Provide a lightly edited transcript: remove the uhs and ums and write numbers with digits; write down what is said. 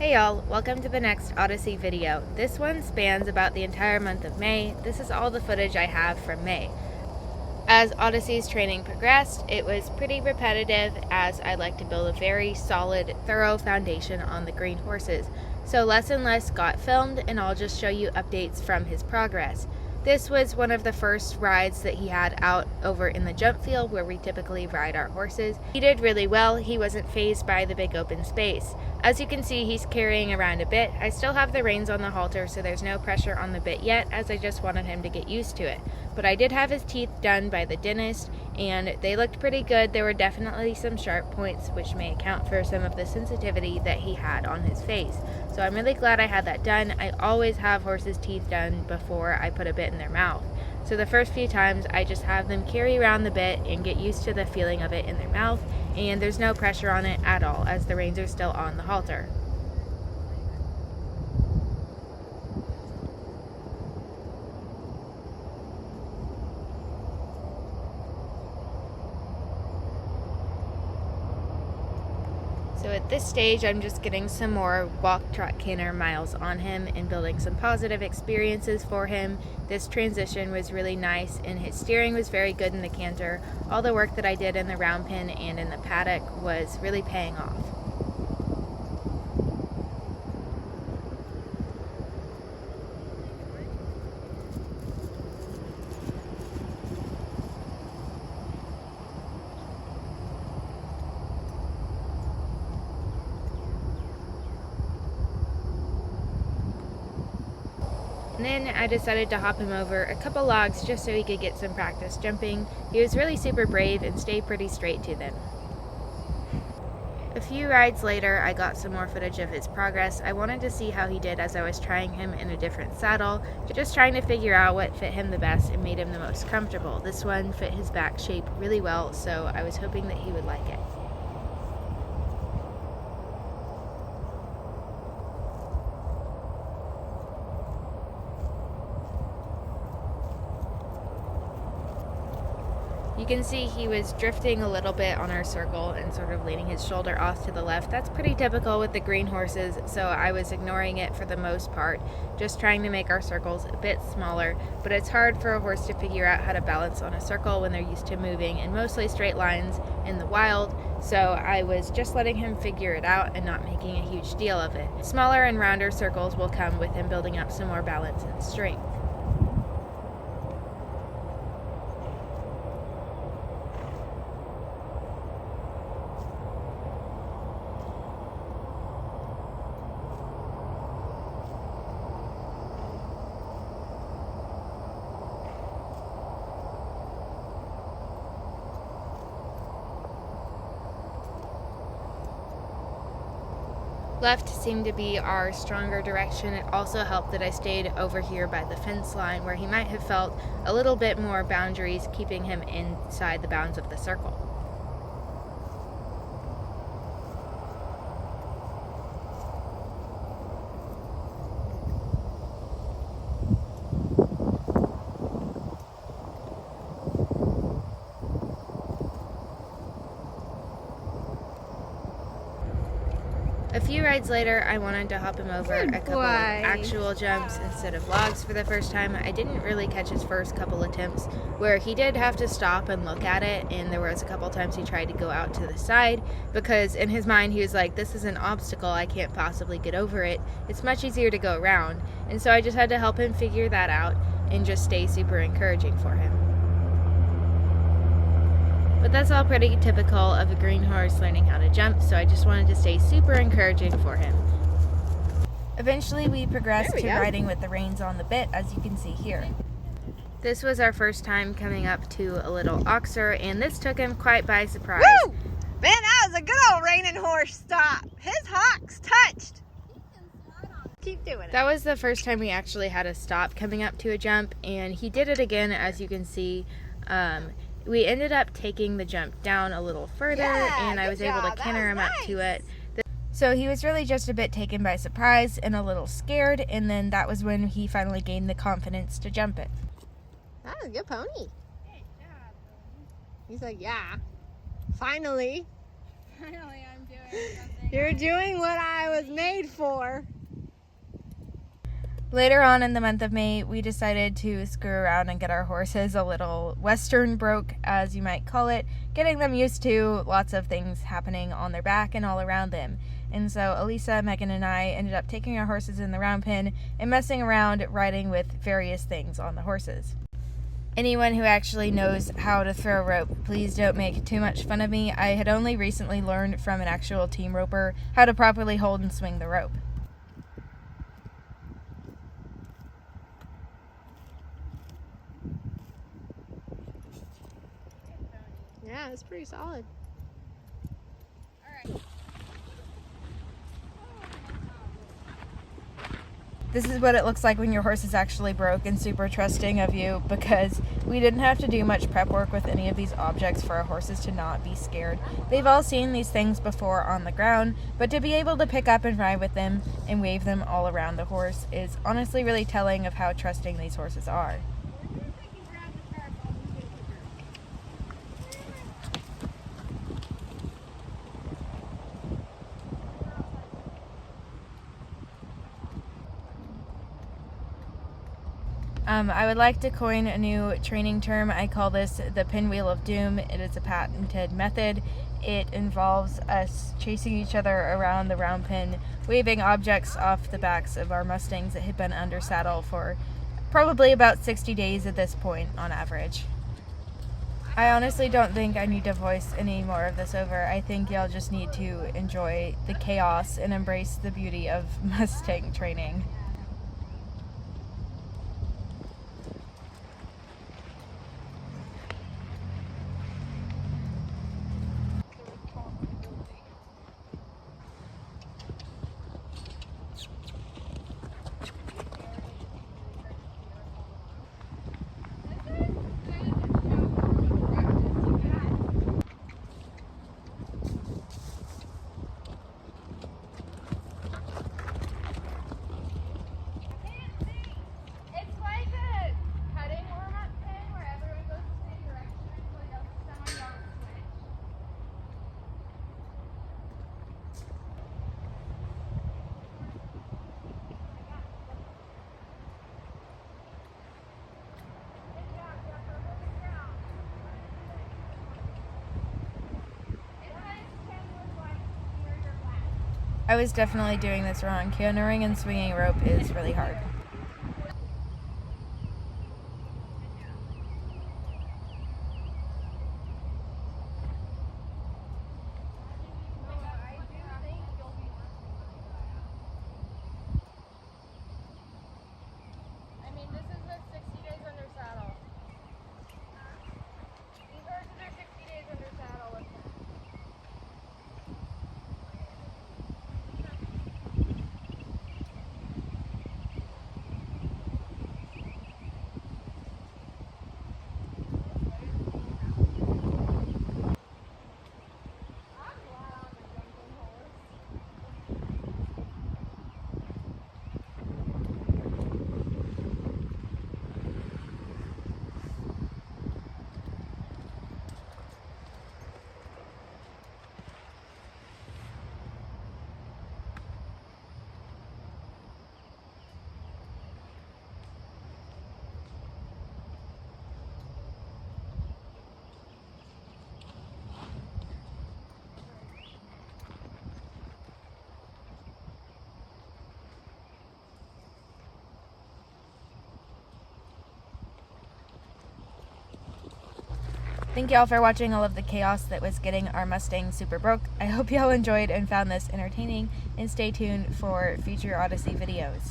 Hey y'all, welcome to the next Odyssey video. This one spans about the entire month of May. This is all the footage I have from May. As Odyssey's training progressed, it was pretty repetitive as I like to build a very solid, thorough foundation on the green horses. So less and less got filmed and I'll just show you updates from his progress. This was one of the first rides that he had out over in the jump field where we typically ride our horses. He did really well. He wasn't fazed by the big open space. As you can see, he's carrying around a bit. I still have the reins on the halter, so there's no pressure on the bit yet, as I just wanted him to get used to it. But I did have his teeth done by the dentist, and they looked pretty good. There were definitely some sharp points, which may account for some of the sensitivity that he had on his face. So I'm really glad I had that done. I always have horses' teeth done before I put a bit in their mouth. So the first few times I just have them carry around the bit and get used to the feeling of it in their mouth, and there's no pressure on it at all as the reins are still on the halter. So at this stage, I'm just getting some more walk, trot, canter miles on him and building some positive experiences for him. This transition was really nice and his steering was very good in the canter. All the work that I did in the round pen and in the paddock was really paying off. And then I decided to hop him over a couple logs just so he could get some practice jumping. He was really super brave and stayed pretty straight to them. A few rides later, I got some more footage of his progress. I wanted to see how he did as I was trying him in a different saddle, just trying to figure out what fit him the best and made him the most comfortable. This one fit his back shape really well, so I was hoping that he would like it. You can see he was drifting a little bit on our circle and sort of leaning his shoulder off to the left. That's pretty typical with the green horses, so I was ignoring it for the most part, just trying to make our circles a bit smaller. But it's hard for a horse to figure out how to balance on a circle when they're used to moving in mostly straight lines in the wild, so I was just letting him figure it out and not making a huge deal of it. Smaller and rounder circles will come with him building up some more balance and strength. Left seemed to be our stronger direction. It also helped that I stayed over here by the fence line where he might have felt a little bit more boundaries, keeping him inside the bounds of the circle. A few rides later, I wanted to hop him over a couple of actual jumps instead of logs for the first time. I didn't really catch his first couple attempts where he did have to stop and look at it, and there was a couple times he tried to go out to the side because in his mind he was like, this is an obstacle, I can't possibly get over it. It's much easier to go around. And so I just had to help him figure that out and just stay super encouraging for him. But that's all pretty typical of a green horse learning how to jump, so I just wanted to stay super encouraging for him. Eventually we progressed to riding with the reins on the bit, as you can see here. This was our first time coming up to a little oxer, and this took him quite by surprise. Woo! Man, that was a good old reining horse stop. His hocks touched. Keep doing it. That was the first time we actually had to stop coming up to a jump, and he did it again, as you can see. We ended up taking the jump down a little further, and I was able to canter him up to it. So he was really just a bit taken by surprise and a little scared, and then that was when he finally gained the confidence to jump it. That was a good pony. He's like, yeah, finally. Finally, I'm doing something. You're doing what I was made made for. Later on in the month of May, we decided to screw around and get our horses a little western broke, as you might call it, getting them used to lots of things happening on their back and all around them. And so Elisa, Megan, and I ended up taking our horses in the round pen and messing around riding with various things on the horses. Anyone who actually knows how to throw rope, please don't make too much fun of me. I had only recently learned from an actual team roper how to properly hold and swing the rope. Yeah, it's pretty solid. This is what it looks like when your horse is actually broke and super trusting of you, because we didn't have to do much prep work with any of these objects for our horses to not be scared. They've all seen these things before on the ground, but to be able to pick up and ride with them and wave them all around the horse is honestly really telling of how trusting these horses are. I would like to coin a new training term. I call this the pinwheel of doom. It is a patented method. It involves us chasing each other around the round pen, waving objects off the backs of our Mustangs that had been under saddle for probably about 60 days at this point on average. I honestly don't think I need to voice any more of this over. I think y'all just need to enjoy the chaos and embrace the beauty of Mustang training. I was definitely doing this wrong. Canoeing and swinging rope is really hard. I mean, this is with 60 days under saddle. These horses are 60 days under saddle with them. Thank y'all for watching all of the chaos that was getting our Mustang super broke. I hope y'all enjoyed and found this entertaining, and stay tuned for future Odyssey videos.